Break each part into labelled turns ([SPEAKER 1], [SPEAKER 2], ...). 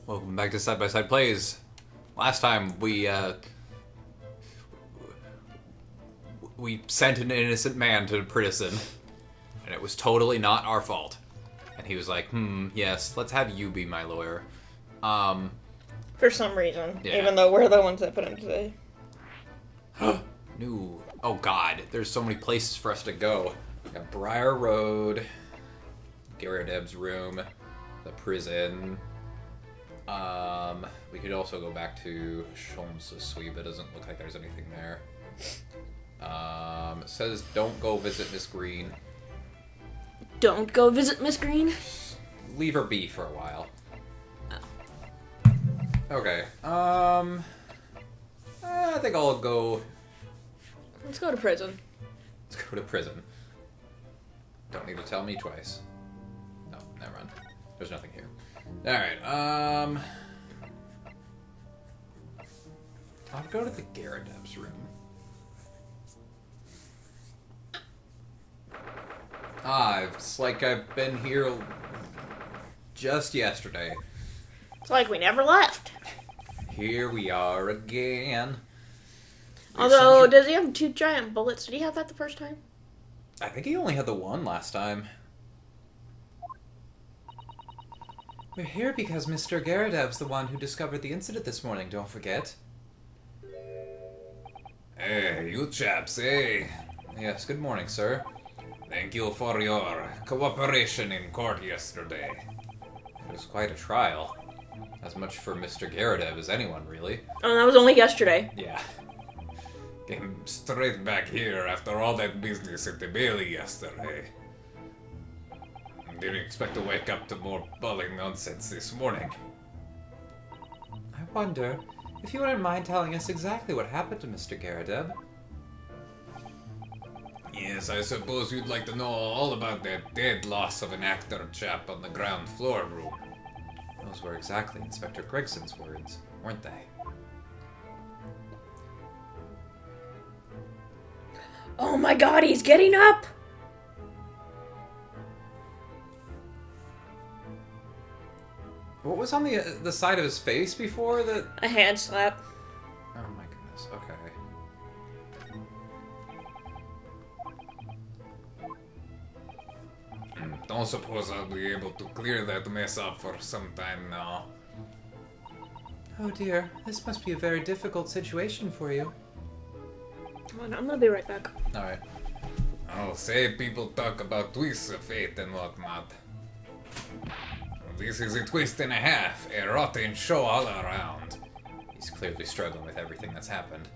[SPEAKER 1] Welcome back to Side by Side Plays. Last time we sent an innocent man to prison, and it was totally not our fault. And he was like, yes, let's have you be my lawyer.
[SPEAKER 2] For some reason.
[SPEAKER 1] Yeah.
[SPEAKER 2] Even though we're the ones that put him today.
[SPEAKER 1] New. Oh god, there's so many places for us to go. We got Briar Road, Garadeb's room, the prison. We could also go back to Shom's suite, but it doesn't look like there's anything there. It says don't go visit Miss Green.
[SPEAKER 2] Don't go visit Miss Green?
[SPEAKER 1] Leave her be for a while.
[SPEAKER 2] Oh.
[SPEAKER 1] Okay, I think I'll go...
[SPEAKER 2] Let's go to prison.
[SPEAKER 1] Let's go to prison. Don't need to tell me twice. No, never mind. There's nothing here. Alright, I'll go to the Garadeb's room. It's like I've been here just yesterday.
[SPEAKER 2] It's like we never left.
[SPEAKER 1] Here we are again.
[SPEAKER 2] Although, does he have 2 giant bullets? Did he have that the first time?
[SPEAKER 1] I think he only had the one last time. We're here because Mr. Garadeb's the one who discovered the incident this morning, don't forget. Hey, you chaps, hey. Yes, good morning, sir. Thank you for your cooperation in court yesterday. It was quite a trial. As much for Mr. Garadeb as anyone, really.
[SPEAKER 2] Oh, that was only yesterday.
[SPEAKER 1] Yeah. Came straight back here after all that business at the Bailey yesterday. Didn't expect to wake up to more bawling nonsense this morning. I wonder if you wouldn't mind telling us exactly what happened to Mr. Garadeb. Yes, I suppose you'd like to know all about that dead loss of an actor chap on the ground floor room. Those were exactly Inspector Gregson's words, weren't they?
[SPEAKER 2] Oh my god, he's getting up!
[SPEAKER 1] What was on the side of his face before that?
[SPEAKER 2] A hand slap.
[SPEAKER 1] Oh my goodness, okay. Don't suppose I'll be able to clear that mess up for some time now. Oh dear, this must be a very difficult situation for you.
[SPEAKER 2] Come on, I'm gonna be right back.
[SPEAKER 1] Alright. Oh, say people talk about twists of fate and whatnot. This is a twist and a half, a rotten show all around. He's clearly struggling with everything that's happened.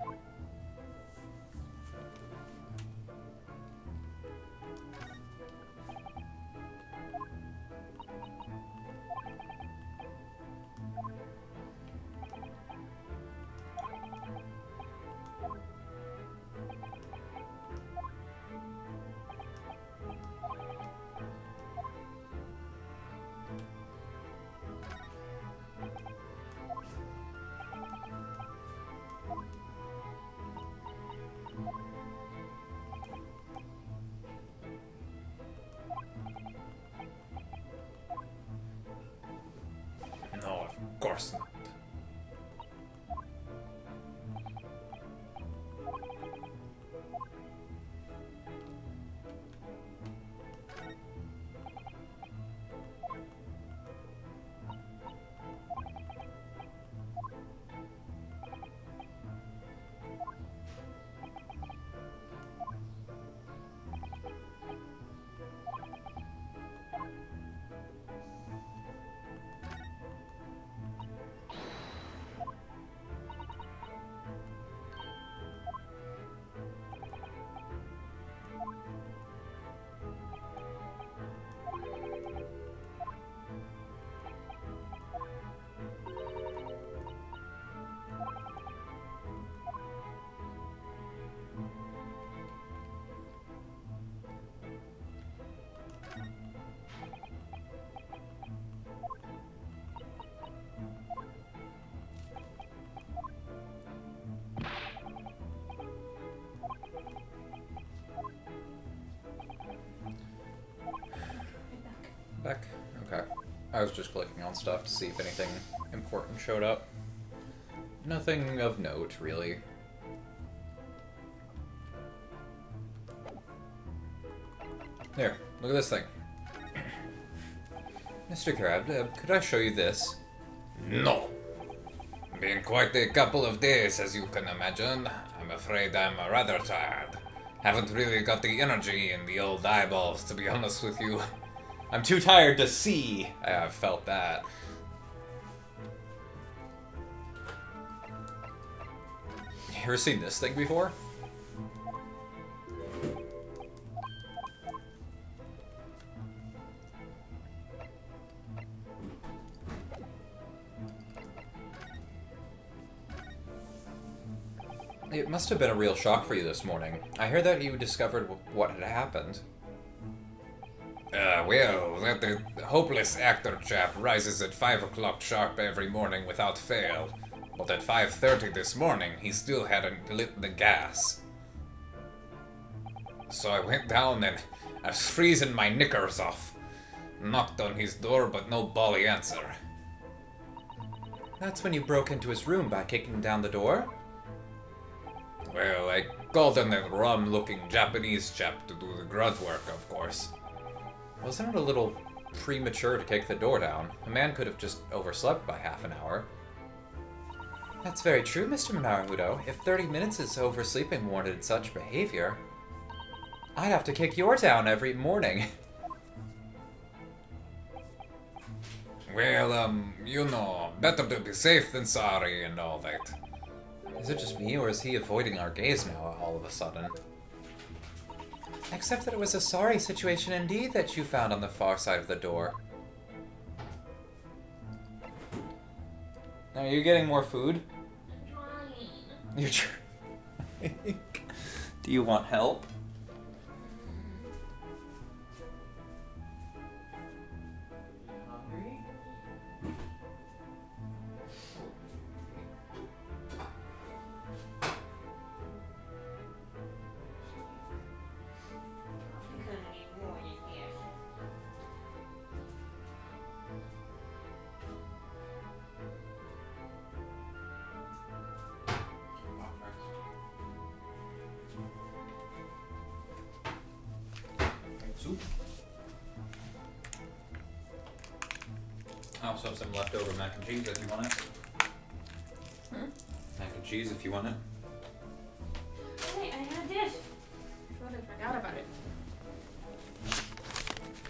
[SPEAKER 1] No, of course not. I was just clicking on stuff to see if anything important showed up. Nothing of note, really. There, look at this thing. Mr. Crab, could I show you this? No. Been quite a couple of days, as you can imagine. I'm afraid I'm rather tired. Haven't really got the energy in the old eyeballs, to be honest with you. I'm too tired to see. I've felt that. You ever seen this thing before? It must have been a real shock for you this morning. I heard that you discovered what had happened. Well, that the hopeless actor chap rises at 5 o'clock sharp every morning without fail. But at 5:30 this morning, he still hadn't lit the gas. So I went down and I was freezing my knickers off. Knocked on his door, but no bally answer. That's when you broke into his room by kicking down the door? Well, I called on that rum-looking Japanese chap to do the grunt work, of course. Wasn't it a little premature to kick the door down? A man could have just overslept by half an hour. That's very true, Mr. Naruto. If 30 minutes is oversleeping warranted such behavior, I'd have to kick your down every morning. Well, you know, better to be safe than sorry and all that. Is it just me, or is he avoiding our gaze now all of a sudden? Except that it was a sorry situation indeed that you found on the far side of the door. Now, are you getting more food?
[SPEAKER 2] I'm trying.
[SPEAKER 1] You're trying. Do you want help? Hungry? Soup. I also have some leftover mac and cheese if you want it. Mac and cheese if you want it.
[SPEAKER 2] Hey, I had this. I forgot about it.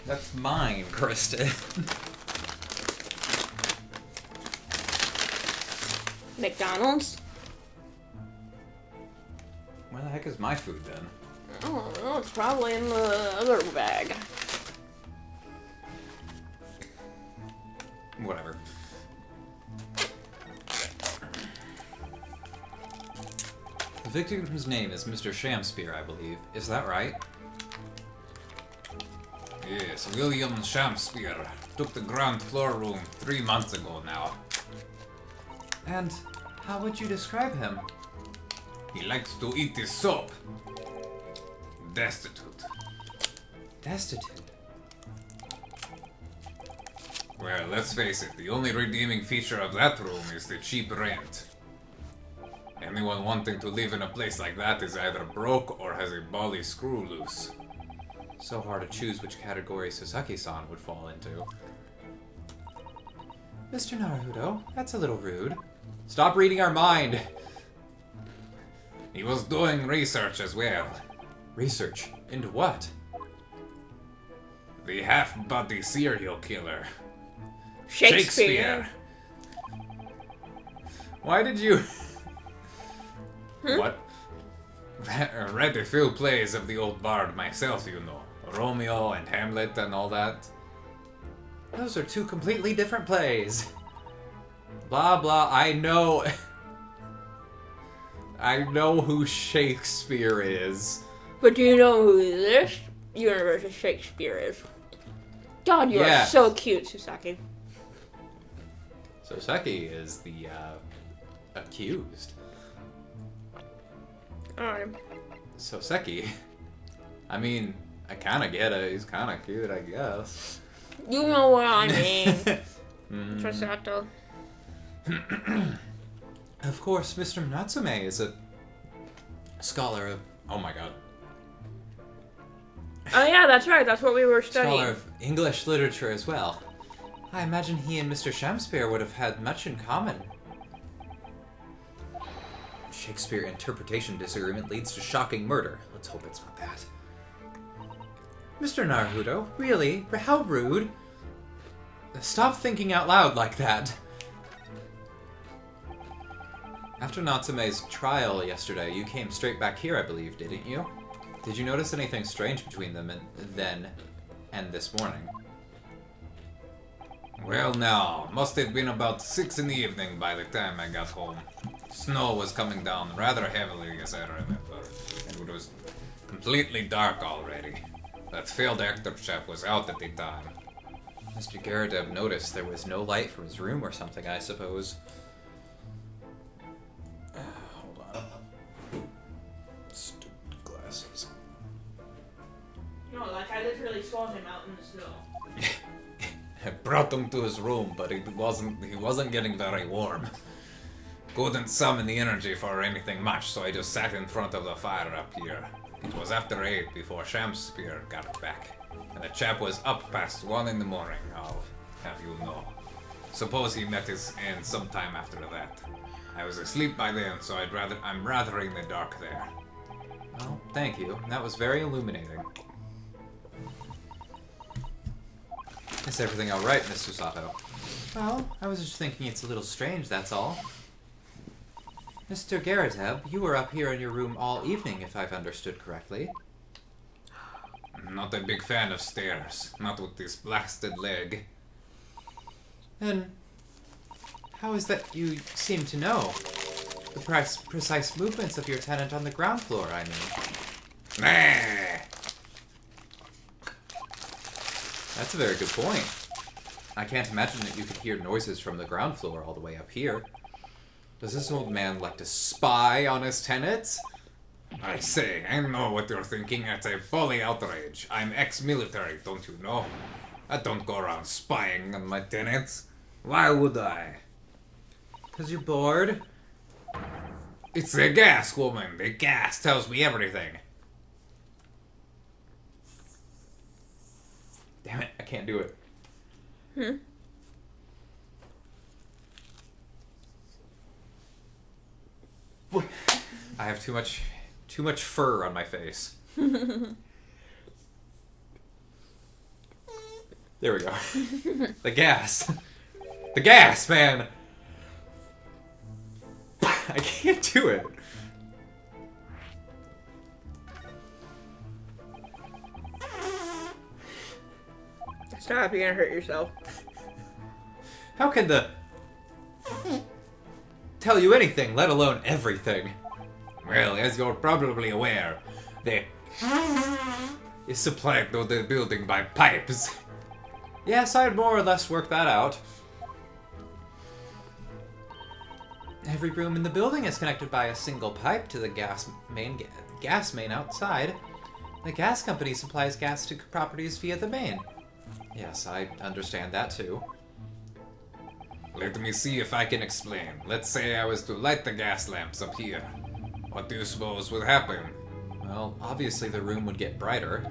[SPEAKER 1] That's mine, Kristen.
[SPEAKER 2] McDonald's?
[SPEAKER 1] Where the heck is my food then?
[SPEAKER 2] I don't know. It's probably in the other bag.
[SPEAKER 1] Whatever. The victim's name is Mr. Shamspear, I believe. Is that right? Yes, William Shamspear took the ground floor room 3 months ago now. And how would you describe him? He likes to eat his soap. Destitute. Destitute? Well, let's face it, the only redeeming feature of that room is the cheap rent. Anyone wanting to live in a place like that is either broke or has a bally screw loose. So hard to choose which category Sasaki-san would fall into. Mr. Naruto, that's a little rude. Stop reading our mind! He was doing research as well. Research? Into what? The half-body serial killer. Shakespeare! Why did you... What? Read a few plays of the old bard myself, you know. Romeo and Hamlet and all that. Those are two completely different plays. Blah blah, I know... I know who Shakespeare is.
[SPEAKER 2] But do you know who this universe of Shakespeare is? God, you are so cute, Susaki.
[SPEAKER 1] Soseki is the, accused. Soseki? I mean, I kinda get it. He's kinda cute, I guess.
[SPEAKER 2] You know what I mean. Trisato.
[SPEAKER 1] Of course, Mr. Natsume is a scholar of... Oh my god.
[SPEAKER 2] Oh yeah, that's right. That's what we were studying.
[SPEAKER 1] Scholar of English literature as well. I imagine he and Mr. Shakespeare would have had much in common. Shakespeare interpretation disagreement leads to shocking murder. Let's hope it's not that. Mr. Naruto, really? How rude. Stop thinking out loud like that. After Natsume's trial yesterday, you came straight back here, I believe, didn't you? Did you notice anything strange between them then and this morning? Well, no. Must have been about 6 in the evening by the time I got home. Snow was coming down rather heavily, as I remember, and it was completely dark already. That failed actor chap was out at the time. Mr. Garadeb noticed there was no light from his room or something, I suppose. Hold on. Stupid glasses.
[SPEAKER 2] No, like I literally saw him out in the snow.
[SPEAKER 1] I brought him to his room, but he wasn't getting very warm. Couldn't summon the energy for anything much, so I just sat in front of the fire up here. It was after 8 before Shakespeare got back, and the chap was up past 1 in the morning, I'll have you know. Suppose he met his end sometime after that. I was asleep by then, so I'm rather in the dark there. Well, thank you. That was very illuminating. Is everything alright, Mr. Sato? Well, I was just thinking it's a little strange, that's all. Mr. Garadeb, you were up here in your room all evening, if I've understood correctly. I'm not a big fan of stairs, not with this blasted leg. Then, how is that you seem to know? The precise movements of your tenant on the ground floor, I mean. That's a very good point. I can't imagine that you could hear noises from the ground floor all the way up here. Does this old man like to spy on his tenants? I say, I know what you're thinking. That's a folly outrage. I'm ex-military, don't you know? I don't go around spying on my tenants. Why would I? 'Cause you're bored? It's the gas, woman. The gas tells me everything. Damn it, I can't do it. I have too much fur on my face. There we go. The gas. The gas, man! I can't do it.
[SPEAKER 2] Stop, you're gonna hurt yourself.
[SPEAKER 1] How can the... tell you anything, let alone everything? Well, as you're probably aware, the... is supplied to the building by pipes. Yes, I'd more or less worked that out. Every room in the building is connected by a single pipe to the gas main outside. The gas company supplies gas to properties via the main. Yes, I understand that too. Let me see if I can explain. Let's say I was to light the gas lamps up here. What do you suppose would happen? Well, obviously the room would get brighter.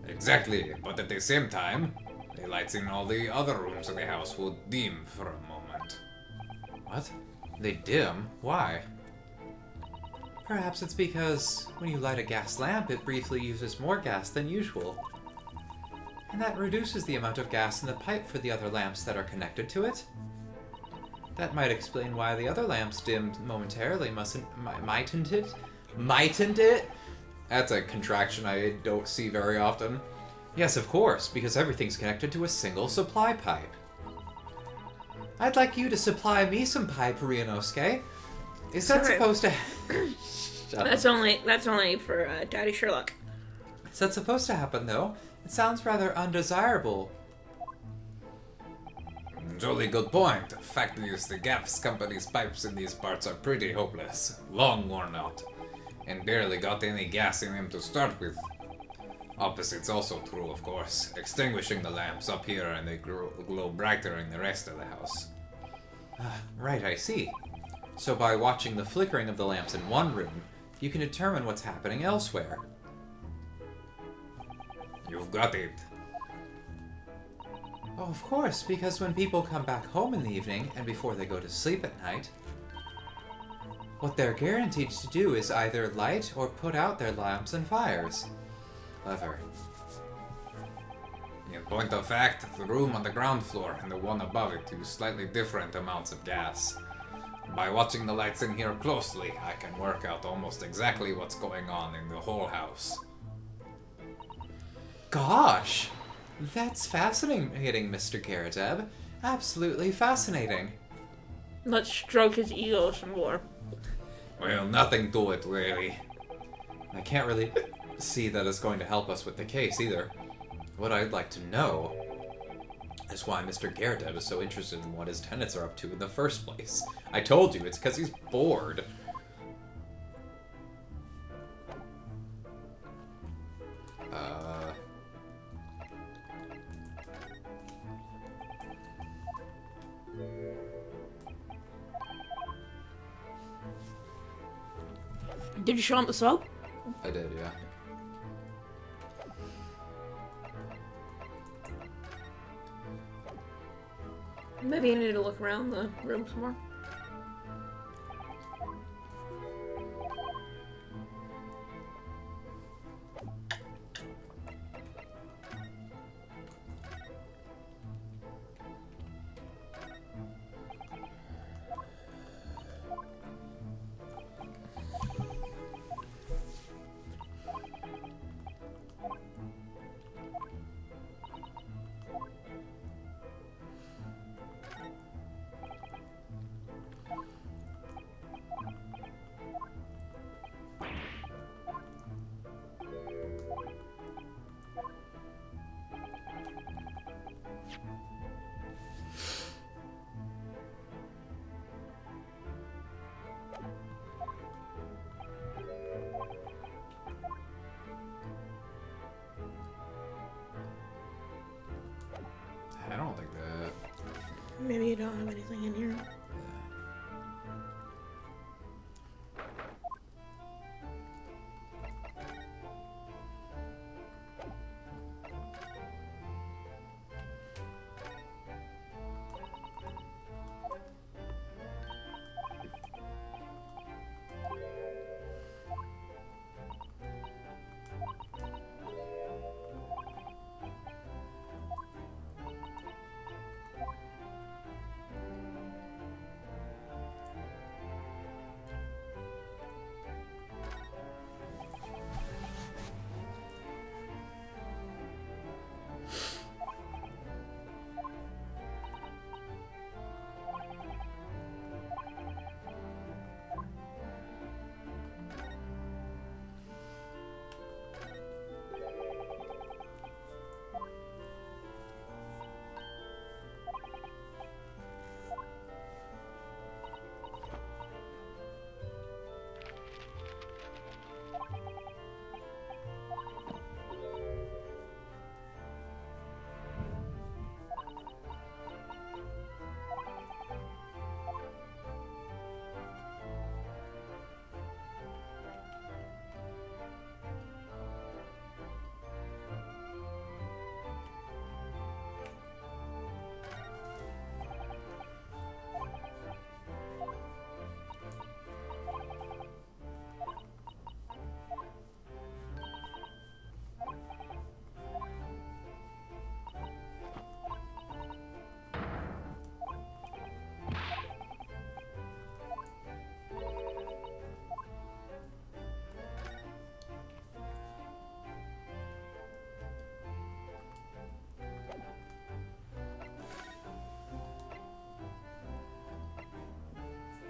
[SPEAKER 1] Exactly, but at the same time, the lights in all the other rooms of the house will dim for a moment. What? They dim? Why? Perhaps it's because when you light a gas lamp, it briefly uses more gas than usual. And that reduces the amount of gas in the pipe for the other lamps that are connected to it. That might explain why the other lamps dimmed momentarily, mightn't it? Mightn't it? That's a contraction I don't see very often. Yes, of course, because everything's connected to a single supply pipe. I'd like you to supply me some pipe, Ryunosuke. Is that supposed to...
[SPEAKER 2] That's only for Daddy Sherlock.
[SPEAKER 1] Is that supposed to happen, though? It sounds rather undesirable. Jolly good point. The fact is, the gas company's pipes in these parts are pretty hopeless. Long worn out. And barely got any gas in them to start with. Opposite's also true, of course. Extinguishing the lamps up here and they glow brighter in the rest of the house.
[SPEAKER 3] Right, I see. So by watching the flickering of the lamps in one room, you can determine what's happening elsewhere.
[SPEAKER 1] You've got it.
[SPEAKER 3] Oh, of course, because when people come back home in the evening and before they go to sleep at night, what they're guaranteed to do is either light or put out their lamps and fires. Clever.
[SPEAKER 1] In point of fact, the room on the ground floor and the one above it use slightly different amounts of gas. By watching the lights in here closely, I can work out almost exactly what's going on in the whole house.
[SPEAKER 3] Gosh! That's fascinating, Mr. Garadeb. Absolutely fascinating.
[SPEAKER 2] Let's stroke his ego some more.
[SPEAKER 1] Well, nothing to it, really.
[SPEAKER 3] I can't really see that it's going to help us with the case either. What I'd like to know is why Mr. Garadeb is so interested in what his tenants are up to in the first place. I told you, it's because he's bored.
[SPEAKER 2] Did you show him the soap?
[SPEAKER 3] I did, yeah.
[SPEAKER 2] Maybe you need to look around the room some more.
[SPEAKER 3] I don't think that...
[SPEAKER 2] Maybe you don't have anything in here.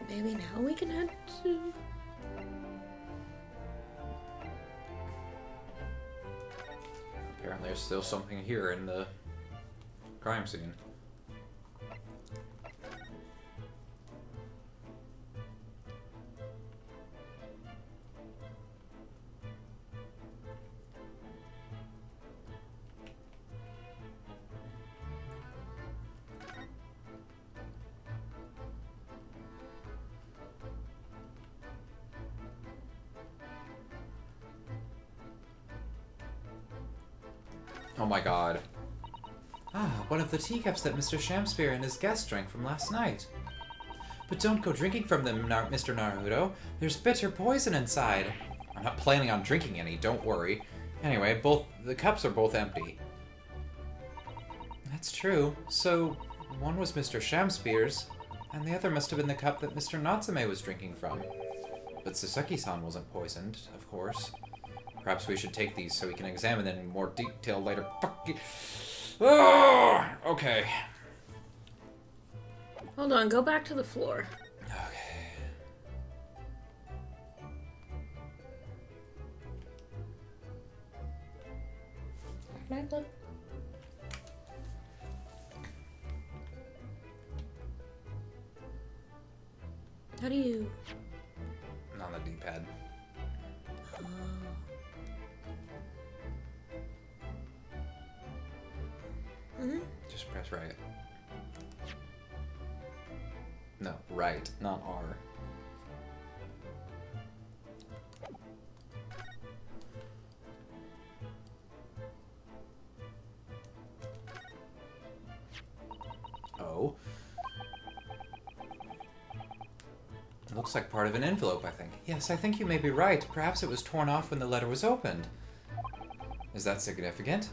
[SPEAKER 2] Maybe now we can head to...
[SPEAKER 3] Apparently there's still something here in the crime scene. Oh my god. Ah, one of the teacups that Mr. Shamspear and his guests drank from last night. But don't go drinking from them, Mr. Naruto. There's bitter poison inside. I'm not planning on drinking any, don't worry. Anyway, the cups are both empty. That's true. So, one was Mr. Shamspear's, and the other must have been the cup that Mr. Natsume was drinking from. But Saseki-san wasn't poisoned, of course. Perhaps we should take these so we can examine them in more detail later. Fuck you. Oh, okay.
[SPEAKER 2] Hold on, go back to the floor.
[SPEAKER 3] Okay.
[SPEAKER 2] Can I look? How do you...
[SPEAKER 3] On the D-pad. Just press right. No, right, not R. Oh. It looks like part of an envelope, I think. Yes, I think you may be right. Perhaps it was torn off when the letter was opened. Is that significant?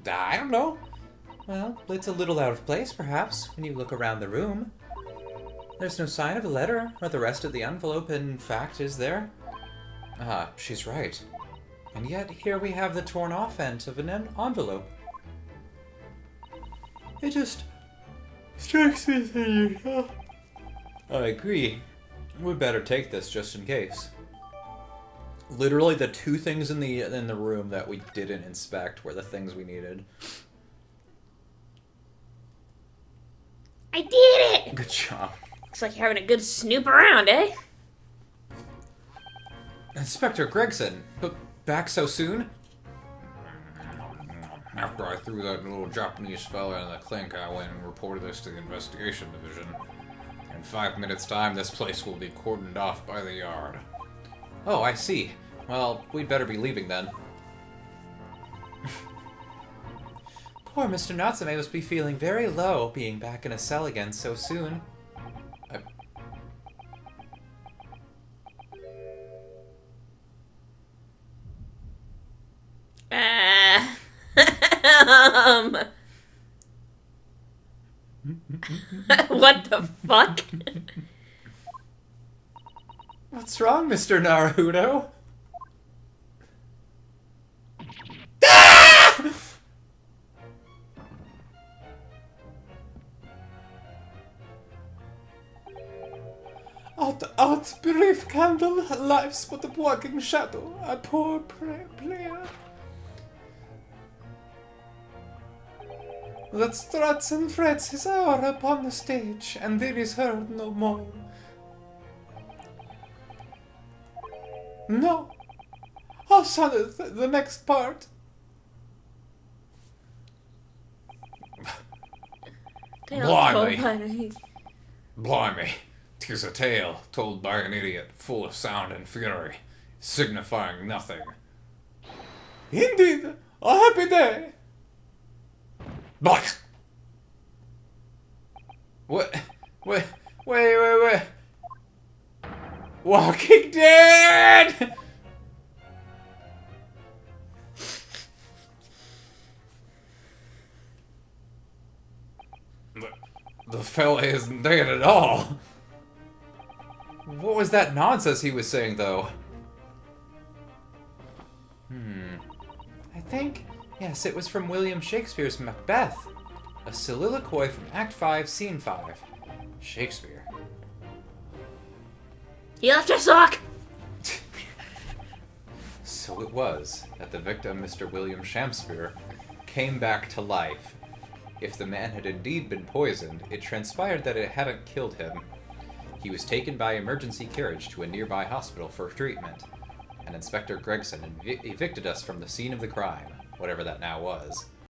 [SPEAKER 3] I don't know. Well, it's a little out of place, perhaps, when you look around the room. There's no sign of a letter, or the rest of the envelope, in fact, is there? Ah, she's right. And yet, here we have the torn off end of an envelope. It just strikes me as unusual. I agree. We'd better take this just in case. Literally, the two things in the room that we didn't inspect were the things we needed.
[SPEAKER 2] I did it!
[SPEAKER 3] Good job.
[SPEAKER 2] Looks like you're having a good snoop around, eh?
[SPEAKER 3] Inspector Gregson, but back so soon?
[SPEAKER 1] After I threw that little Japanese fella in the clink, I went and reported this to the investigation division. In 5 minutes' time, this place will be cordoned off by the yard.
[SPEAKER 3] Oh, I see. Well, we'd better be leaving then. Poor Mr. Natsume must be feeling very low, being back in a cell again so soon.
[SPEAKER 2] What the fuck?
[SPEAKER 3] What's wrong, Mr. Naruto? Art brief candle, life's but a walking shadow, a poor player. That struts and frets his hour upon the stage, and there is heard no more. No. How soundeth the next part?
[SPEAKER 1] Blimey. Blimey. 'Tis a tale told by an idiot, full of sound and fury, signifying nothing.
[SPEAKER 3] Indeed, a happy day.
[SPEAKER 1] But
[SPEAKER 3] What? Wait. Walking Dead!
[SPEAKER 1] the fella isn't dead at all.
[SPEAKER 3] What was that nonsense he was saying, though? I think, yes, it was from William Shakespeare's Macbeth. A soliloquy from Act 5, Scene 5. Shakespeare.
[SPEAKER 2] You left your sock!
[SPEAKER 3] So it was that the victim, Mr. William Shakespeare, came back to life. If the man had indeed been poisoned, it transpired that it hadn't killed him. He was taken by emergency carriage to a nearby hospital for treatment, and Inspector Gregson evicted us from the scene of the crime, whatever that now was.